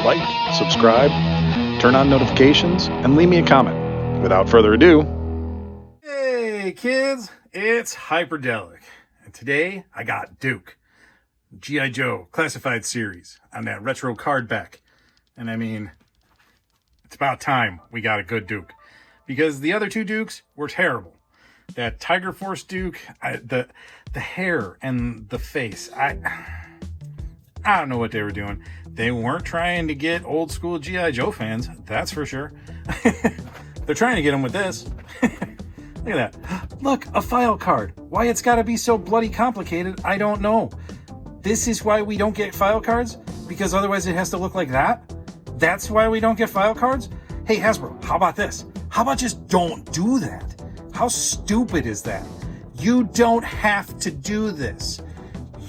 like, subscribe, turn on notifications, and leave me a comment. Without further ado... Hey kids, it's Hyperdellic, and today I got Duke, G.I. Joe Classified Series on that retro card back. And I mean, it's about time we got a good Duke, because the other two Dukes were terrible. That Tiger Force Duke, the hair and the face, I don't know what they were doing. They weren't trying to get old school G.I. Joe fans, that's for sure. They're trying to get them with this. Look at that. Look, a file card. Why it's got to be so bloody complicated, I don't know. This is why we don't get file cards? Because otherwise it has to look like that? That's why we don't get file cards? Hey, Hasbro, how about this? How about just don't do that? How stupid is that? You don't have to do this.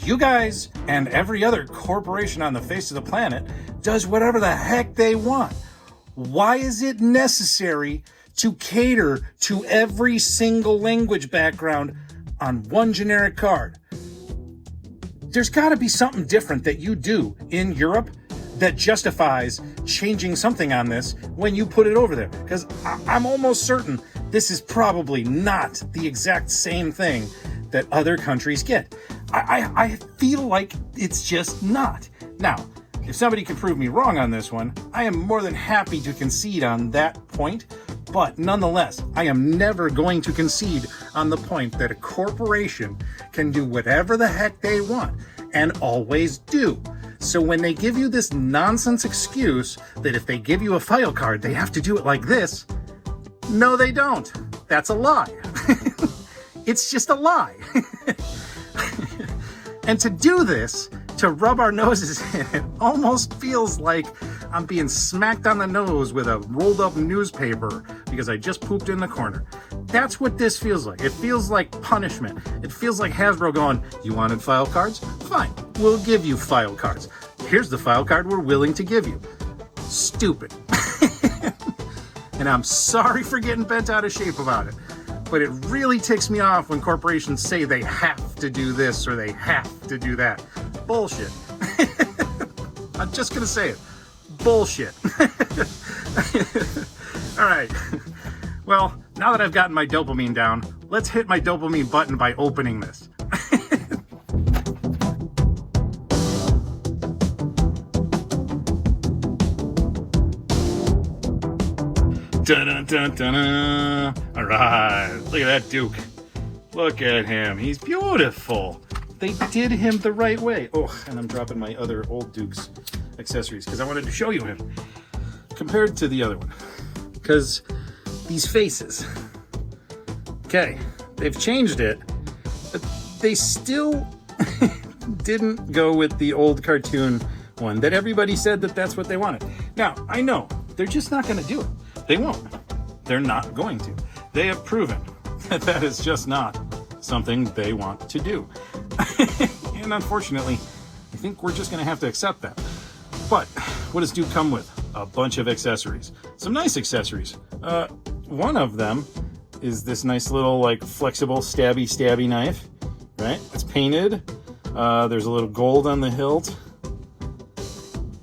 You guys and every other corporation on the face of the planet does whatever the heck they want. Why is it necessary to cater to every single language background on one generic card? There's got to be something different that you do in Europe that justifies changing something on this when you put it over there. Because I'm almost certain this is probably not the exact same thing that other countries get. I feel like it's just not. Now, if somebody can prove me wrong on this one, I am more than happy to concede on that point. But nonetheless, I am never going to concede on the point that a corporation can do whatever the heck they want, and always do. So when they give you this nonsense excuse that if they give you a file card, they have to do it like this, no, they don't. That's a lie. It's just a lie. And to do this, to rub our noses in it, almost feels like I'm being smacked on the nose with a rolled up newspaper because I just pooped in the corner. That's what this feels like. It feels like punishment. It feels like Hasbro going, you wanted file cards? Fine, we'll give you file cards. Here's the file card we're willing to give you. Stupid. And I'm sorry for getting bent out of shape about it, but it really ticks me off when corporations say they have to do this or they have to do that. Bullshit. I'm just gonna say it. Bullshit. All right. Well, now that I've gotten my dopamine down, let's hit my dopamine button by opening this. Dun, dun, dun, dun. All right, look at that Duke. Look at him. He's beautiful. They did him the right way. Oh, and I'm dropping my other old Duke's accessories because I wanted to show you him compared to the other one. Because these faces, okay, they've changed it, but they still didn't go with the old cartoon one that everybody said that that's what they wanted. Now, I know they're just not going to do it. They won't. They're not going to. They have proven that that is just not something they want to do. And unfortunately, I think we're just going to have to accept that. But what does Duke come with? A bunch of accessories. Some nice accessories. One of them is this nice little like flexible stabby knife, right? It's painted. There's a little gold on the hilt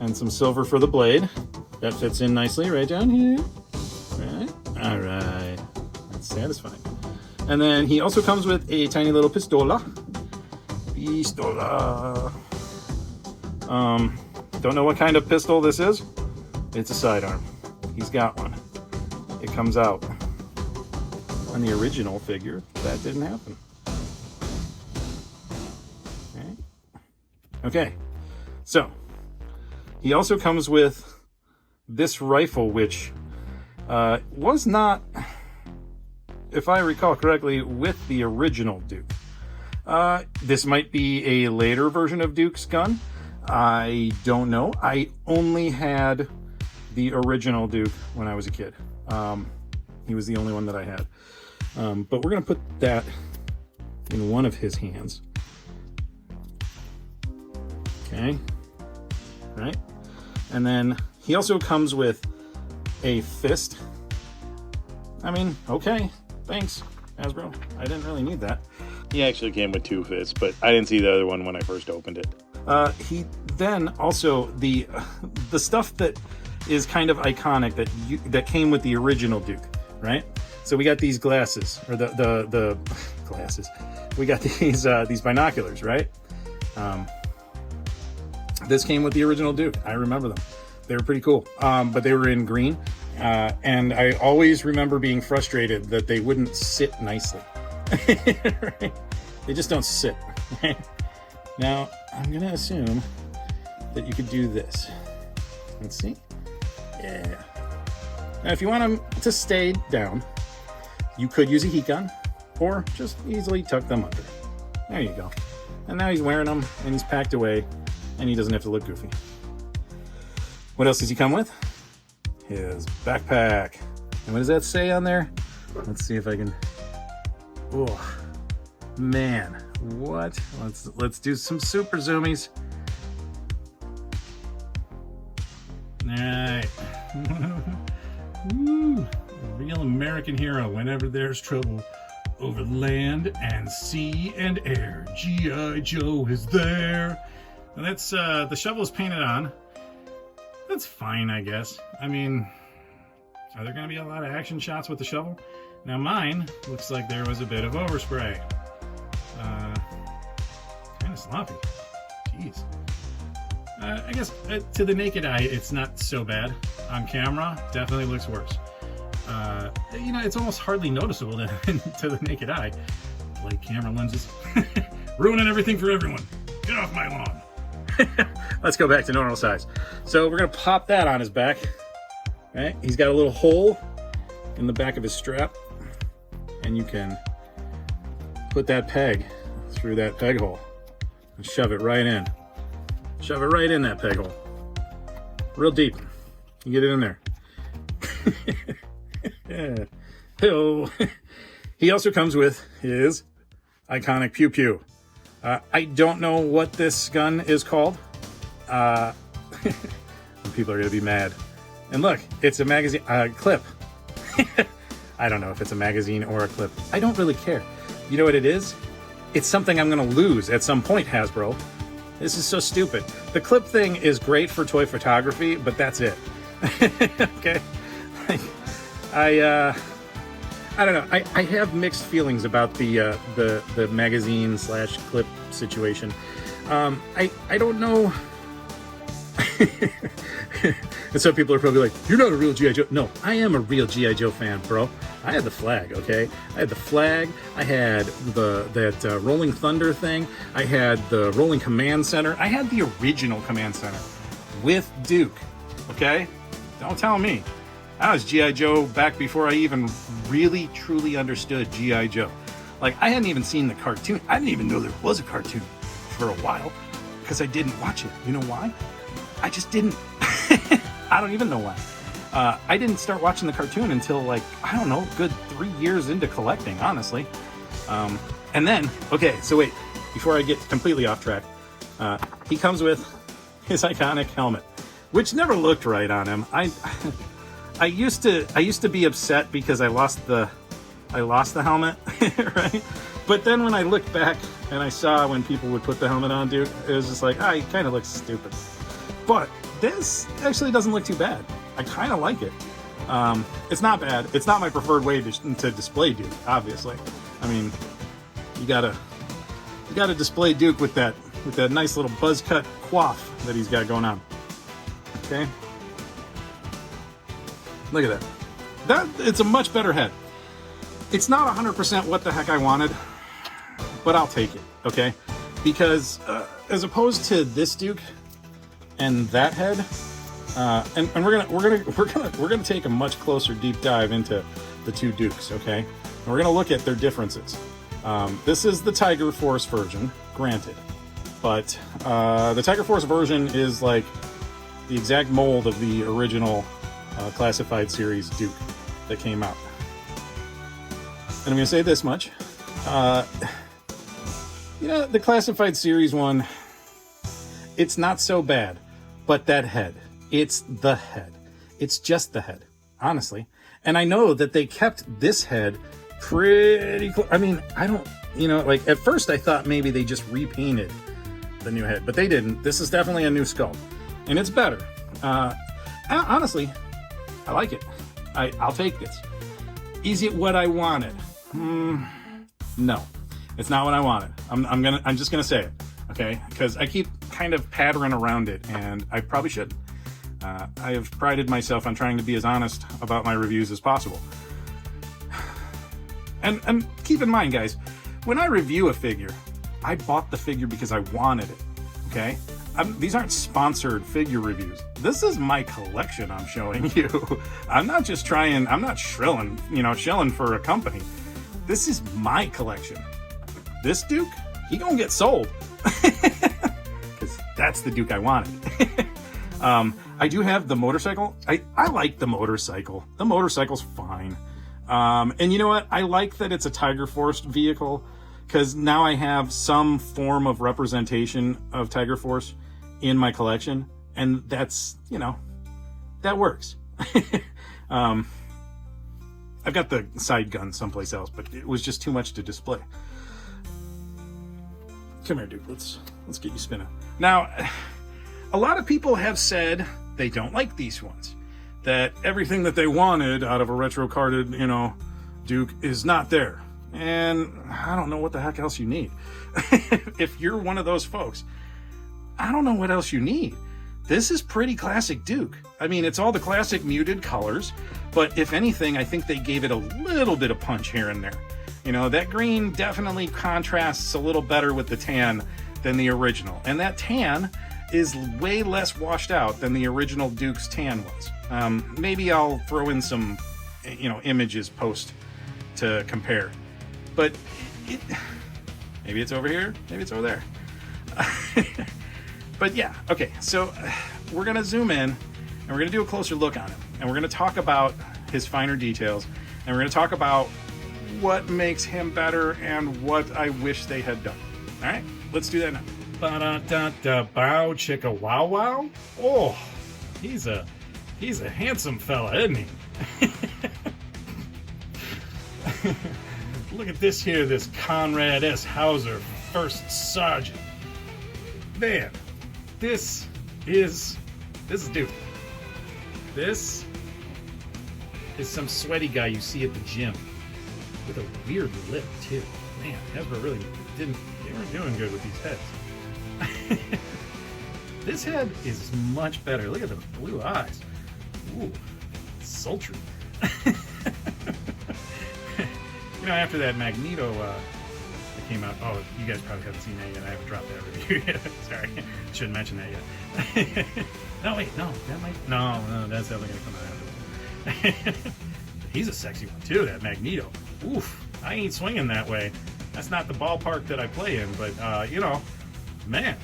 and some silver for the blade. That fits in nicely right down here. Right? All right. That's satisfying. And then he also comes with a tiny little pistola. Don't know what kind of pistol this is. It's a sidearm. He's got one. It comes out. On the original figure, that didn't happen. Okay. So, he also comes with this rifle, which was not, if I recall correctly, with the original Duke. This might be a later version of Duke's gun. I don't know. I only had the original Duke when I was a kid. He was the only one that I had. But we're going to put that in one of his hands. Okay. Right. And then he also comes with a fist. I mean, okay. Thanks, Hasbro. I didn't really need that. He actually came with two fists, but I didn't see the other one when I first opened it. then also the stuff that is kind of iconic that came with the original Duke, right? So we got these glasses, or the glasses. We got these binoculars, right? This came with the original Duke. I remember them. They were pretty cool, but they were in green. And I always remember being frustrated that they wouldn't sit nicely. Right? They just don't sit. Right? Now, I'm going to assume that you could do this. Let's see. Yeah. Now, if you want them to stay down, you could use a heat gun or just easily tuck them under. There you go. And now he's wearing them and he's packed away and he doesn't have to look goofy. What else does he come with? His backpack. And what does that say on there? Let's see if I can. Oh, man. What? Let's do some super zoomies. All right. Woo. Real American hero whenever there's trouble over land and sea and air. G.I. Joe is there. And that's the shovel is painted on. That's fine, I guess. I mean, are there going to be a lot of action shots with the shovel? Now mine looks like there was a bit of overspray. Kind of sloppy. Jeez. I guess to the naked eye, it's not so bad. On camera, definitely looks worse. You know, it's almost hardly noticeable to the naked eye. Like camera lenses. Ruining everything for everyone. Get off my lawn. Let's go back to normal size. So we're going to pop that on his back. Right? He's got a little hole in the back of his strap. And you can put that peg through that peg hole and shove it right in. Shove it right in that peg hole. Real deep. You get it in there. Yeah. Oh. He also comes with his iconic pew pew. I don't know what this gun is called. People are going to be mad. And look, it's a magazine clip. I don't know if it's a magazine or a clip. I don't really care. You know what it is? It's something I'm going to lose at some point, Hasbro. This is so stupid. The clip thing is great for toy photography, but that's it. Okay? Like, I don't know. I have mixed feelings about the magazine / clip situation. I don't know. And some people are probably like, you're not a real G.I. Joe. No, I am a real G.I. Joe fan, bro. I had the flag, okay? I had the flag. I had that Rolling Thunder thing. I had the Rolling Command Center. I had the original Command Center with Duke, okay? Don't tell me. I was G.I. Joe back before I even really, truly understood G.I. Joe. Like, I hadn't even seen the cartoon. I didn't even know there was a cartoon for a while because I didn't watch it. You know why? I just didn't. I don't even know why. I didn't start watching the cartoon until, like, I don't know, good 3 years into collecting, honestly. And then, okay, so wait, before I get completely off track, he comes with his iconic helmet, which never looked right on him. I used to be upset because I lost the helmet, right? But then when I looked back and I saw when people would put the helmet on, dude, it was just like, he kind of looks stupid. But this actually doesn't look too bad. I kind of like it. It's not bad. It's not my preferred way to display Duke, obviously. I mean, you gotta display Duke with that nice little buzz cut coif that he's got going on. Okay. Look at that. It's a much better head. It's not 100% what the heck I wanted, but I'll take it. Okay, because as opposed to this Duke and that head, and we're gonna take a much closer deep dive into the two Dukes. Okay, and we're gonna look at their differences. This is the Tiger Force version, granted, but the Tiger Force version is like the exact mold of the original classified series Duke that came out. And I'm going to say this much. You know, the classified series one, it's not so bad. But that head, it's the head. It's just the head, honestly. And I know that they kept this head pretty close. I mean, I don't, you know, like at first I thought maybe they just repainted the new head, but they didn't. This is definitely a new sculpt, and it's better. Honestly, I like it. I'll take this. Is it what I wanted? No, it's not what I wanted. I'm just gonna say it, okay? Because I keep kind of pattering around it, and I probably shouldn't. I have prided myself on trying to be as honest about my reviews as possible. And keep in mind, guys, when I review a figure, I bought the figure because I wanted it, okay? These aren't sponsored figure reviews. This is my collection I'm showing you. I'm not shrilling, shilling for a company. This is my collection. This Duke, he gonna get sold. Because that's the Duke I wanted. I do have the motorcycle. I like the motorcycle. The motorcycle's fine. And you know what? I like that it's a Tiger Force vehicle, because now I have some form of representation of Tiger Force in my collection, and that's, that works. I've got the side gun someplace else, but it was just too much to display. Come here, dude. Let's get you spinning. Now, a lot of people have said they don't like these ones, that everything that they wanted out of a retro carded, Duke is not there. And I don't know what the heck else you need. If you're one of those folks, I don't know what else you need. This is pretty classic Duke. I mean, it's all the classic muted colors, but if anything, I think they gave it a little bit of punch here and there. That green definitely contrasts a little better with the tan than the original. And that tan is way less washed out than the original Duke's tan was. Maybe I'll throw in some, images post to compare. But maybe it's over here, maybe it's over there. But yeah, okay, so we're gonna zoom in and we're gonna do a closer look on him, and we're gonna talk about his finer details, and we're gonna talk about what makes him better and what I wish they had done. All right, let's do that now. Ba-da-da-da-bow, chicka wow wow. Oh, he's a handsome fella, isn't he? Look at this here, this Conrad S. Hauser, First Sergeant. Man, this is Duke. This is some sweaty guy you see at the gym with a weird lip too. Man, Hasbro really they weren't doing good with these heads. This head is much better. Look at those blue eyes. Ooh, sultry. After that Magneto that came out, oh, you guys probably haven't seen that yet. I haven't dropped that review yet. Sorry, shouldn't mention that yet. No, wait, no, that might, no, that's definitely gonna come out. He's a sexy one too, that Magneto. Oof, I ain't swinging that way. That's not the ballpark that I play in, but man,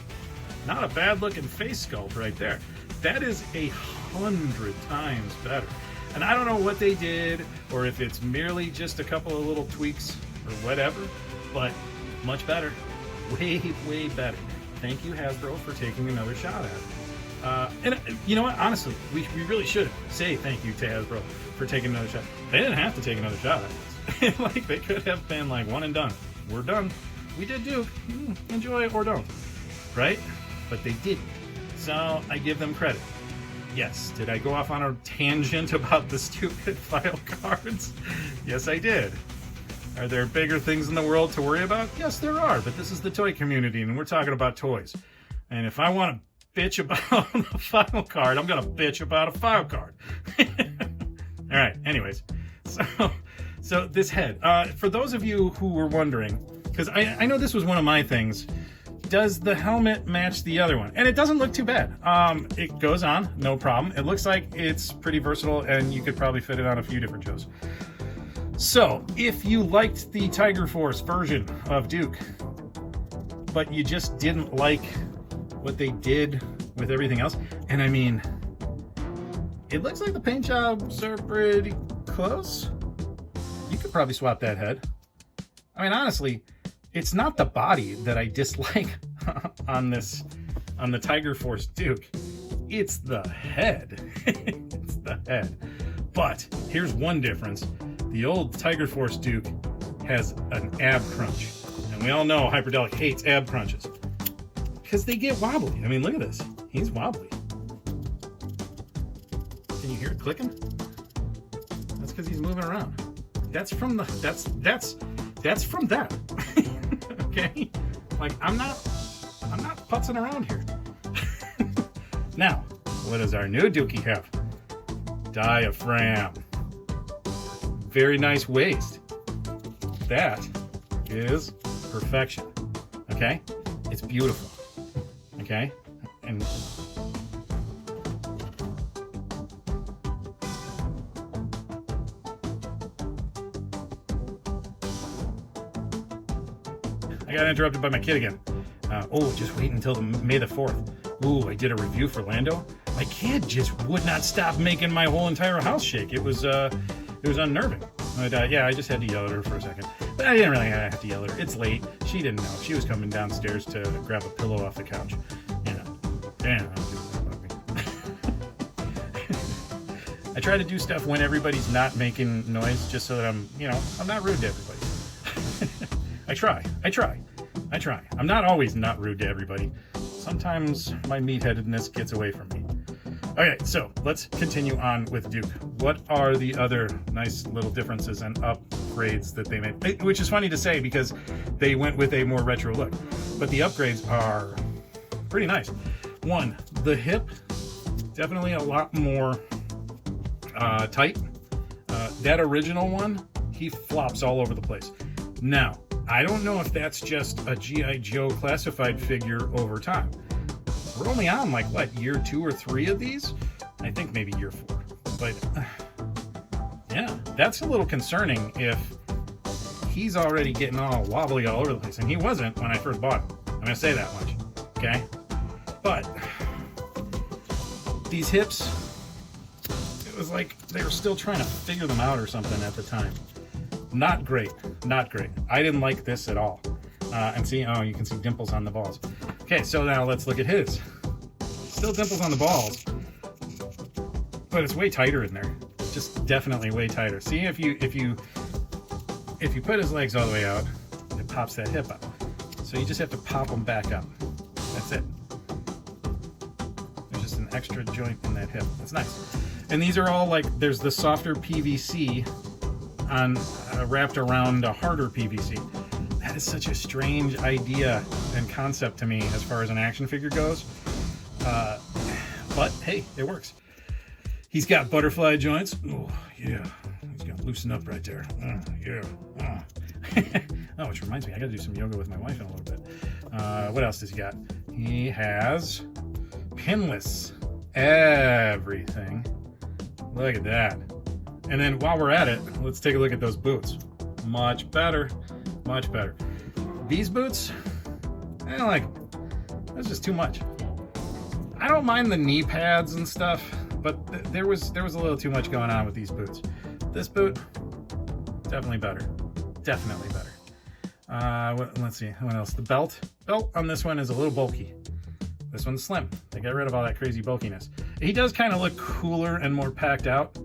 not a bad looking face sculpt right there. That is 100 times better. And I don't know what they did, or if it's merely just a couple of little tweaks or whatever, but much better. Way, way better. Thank you, Hasbro, for taking another shot at it. And you know what? Honestly, we really should say thank you to Hasbro for taking another shot. They didn't have to take another shot at this. Like, they could have been like, one and done. We're done. We did Duke. Enjoy it or don't. Right? But they didn't. So I give them credit. Yes, did I go off on a tangent about the stupid file cards? Yes, I did. Are there bigger things in the world to worry about? Yes, there are, but this is the toy community, and we're talking about toys. And if I want to bitch about a file card, I'm going to bitch about a file card. All right, anyways. So this head. For those of you who were wondering, because I know this was one of my things, does the helmet match the other one? And it doesn't look too bad. It goes on, no problem. It looks like it's pretty versatile, and you could probably fit it on a few different shows. So, if you liked the Tiger Force version of Duke, but you just didn't like what they did with everything else, and I mean, it looks like the paint jobs are pretty close. You could probably swap that head. I mean, honestly, it's not the body that I dislike on the Tiger Force Duke. It's the head. It's the head. But here's one difference. The old Tiger Force Duke has an ab crunch. And we all know Hyperdellic hates ab crunches. because they get wobbly. I mean, look at this. He's wobbly. Can you hear it clicking? That's because he's moving around. That's from the that's from that. Okay? Like I'm not putzing around here. Now, what does our new Dookie have? Diaphragm. Very nice waist. That is perfection. Okay? It's beautiful. Okay? And I got interrupted by my kid again. Just wait until May the 4th. Ooh, I did a review for Lando. My kid just would not stop making my whole entire house shake. It was unnerving. But, yeah, I just had to yell at her for a second. But I didn't really have to yell at her. It's late. She didn't know. She was coming downstairs to grab a pillow off the couch. You know. Damn, I don't do that about me. I try to do stuff when everybody's not making noise, just so that I'm not rude to everybody. I try. I'm not always not rude to everybody. Sometimes my meatheadedness gets away from me. Okay, so let's continue on with Duke. What are the other nice little differences and upgrades that they made? Which is funny to say because they went with a more retro look. But the upgrades are pretty nice. One, the hip, definitely a lot more tight. That original one, he flops all over the place. Now, I don't know if that's just a G.I. Joe classified figure over time. We're only on like, what, year 2 or 3 of these? I think maybe year 4. But, yeah, that's a little concerning if he's already getting all wobbly all over the place. And he wasn't when I first bought him. I'm going to say that much, okay? But these hips, it was like they were still trying to figure them out or something at the time. Not great. I didn't like this at all. And see, you can see dimples on the balls. Okay, so now let's look at his. Still dimples on the balls, but it's way tighter in there. Just definitely way tighter. See, if you put his legs all the way out, it pops that hip up. So you just have to pop them back up. That's it. There's just an extra joint in that hip. That's nice. And these are all like, there's the softer PVC on wrapped around a harder PVC. That is such a strange idea and concept to me as far as an action figure goes. But hey, it works. He's got butterfly joints. Oh yeah, he's gonna loosen up right there. Oh, which reminds me, I gotta do some yoga with my wife in a little bit. What else does he got? He has pinless everything. Look at that. And then while we're at it, let's take a look at those boots. Much better. These boots, I don't like them. That's just too much. I don't mind the knee pads and stuff, but there was a little too much going on with these boots. This boot, definitely better. Let's see, what else? The belt on this one is a little bulky. This one's slim. They got rid of all that crazy bulkiness. He does kind of look cooler and more packed out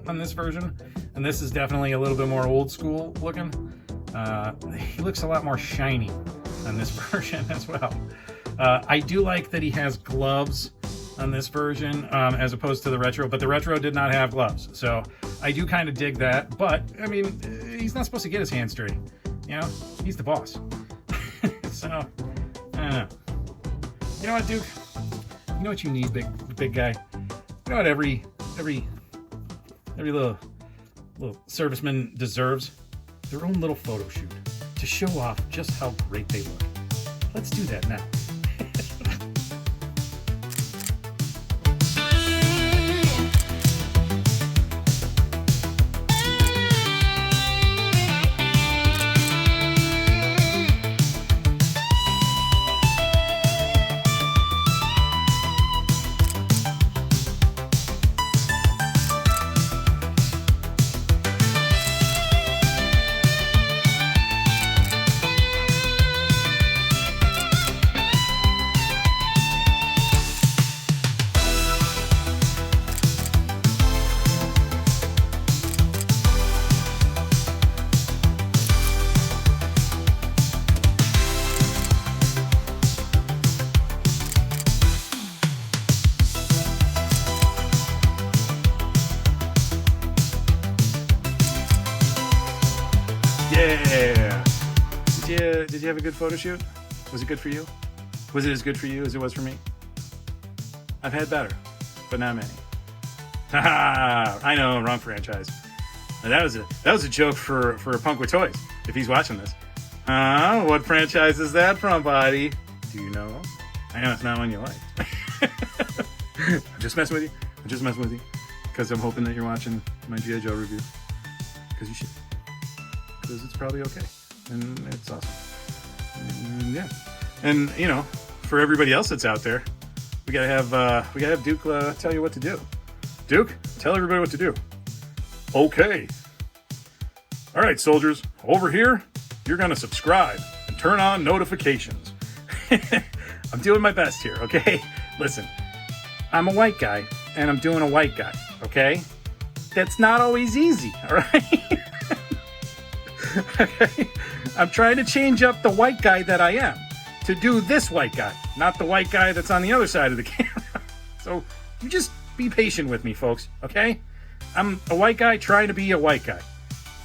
on this version, and this is definitely a little bit more old school looking. He looks a lot more shiny on this version as well. I do like that he has gloves on this version as opposed to the retro, but the retro did not have gloves, so I do kind of dig that. But I mean, he's not supposed to get his hands dirty, you know? He's the boss. So I don't know. You know what, Duke? You know what you need, big guy? You know what every little serviceman deserves? Their own little photo shoot to show off just how great they look. Let's do that now. Yeah. Did you have a good photo shoot? Was it good for you? Was it as good for you as it was for me? I've had better, but not many. Haha! I know, wrong franchise. That was a joke for Punk with Toys, if he's watching this. What franchise is that from, buddy? Do you know? I know it's not one you like. I'm just messing with you. Because I'm hoping that you're watching my G.I. Joe review. Because you should. Because it's probably okay. And it's awesome. And yeah. And, you know, for everybody else that's out there, we gotta have Duke tell you what to do. Duke, tell everybody what to do. Okay. All right, soldiers, over here, you're gonna subscribe and turn on notifications. I'm doing my best here, okay? Listen, I'm a white guy, and I'm doing a white guy, okay? That's not always easy, all right? Okay? I'm trying to change up the white guy that I am to do this white guy, not the white guy that's on the other side of the camera. So you just be patient with me, folks, okay? I'm a white guy trying to be a white guy.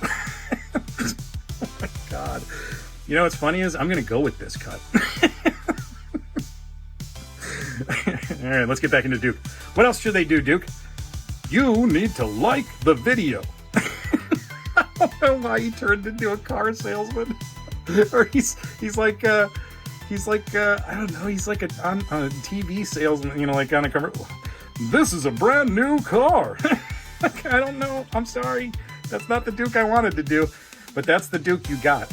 Oh my God. You know what's funny is I'm going to go with this cut. All right, let's get back into Duke. What else should they do, Duke? You need to like the video. I don't know why he turned into a car salesman. Or he's like I don't know, he's like on a TV salesman, you know, like on a commercial. This is a brand new car. I don't know. I'm sorry. That's not the Duke I wanted to do, but that's the Duke you got.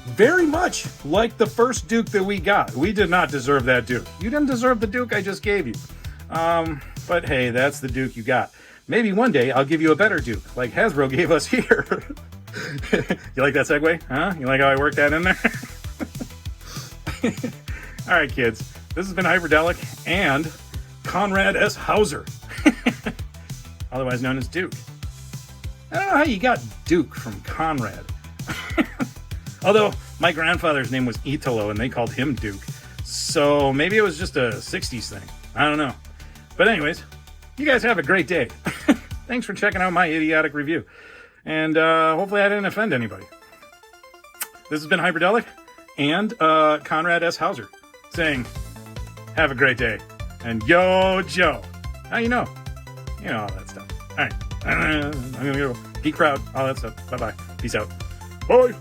Very much like the first Duke that we got. We did not deserve that Duke. You didn't deserve the Duke I just gave you. But hey, that's the Duke you got. Maybe one day I'll give you a better Duke, like Hasbro gave us here. You like that segue? Huh? You like how I worked that in there? All right, kids. This has been Hyperdellic and Conrad S. Hauser, otherwise known as Duke. I don't know how you got Duke from Conrad. Although my grandfather's name was Italo and they called him Duke. So maybe it was just a 60s thing. I don't know. But anyways, you guys have a great day. Thanks for checking out my idiotic review. And hopefully I didn't offend anybody. This has been Hyperdellic and Conrad S. Hauser saying, have a great day. And yo, Joe. How you know? You know all that stuff. All right. I'm going to go. Geek Proud. All that stuff. Bye-bye. Peace out. Bye.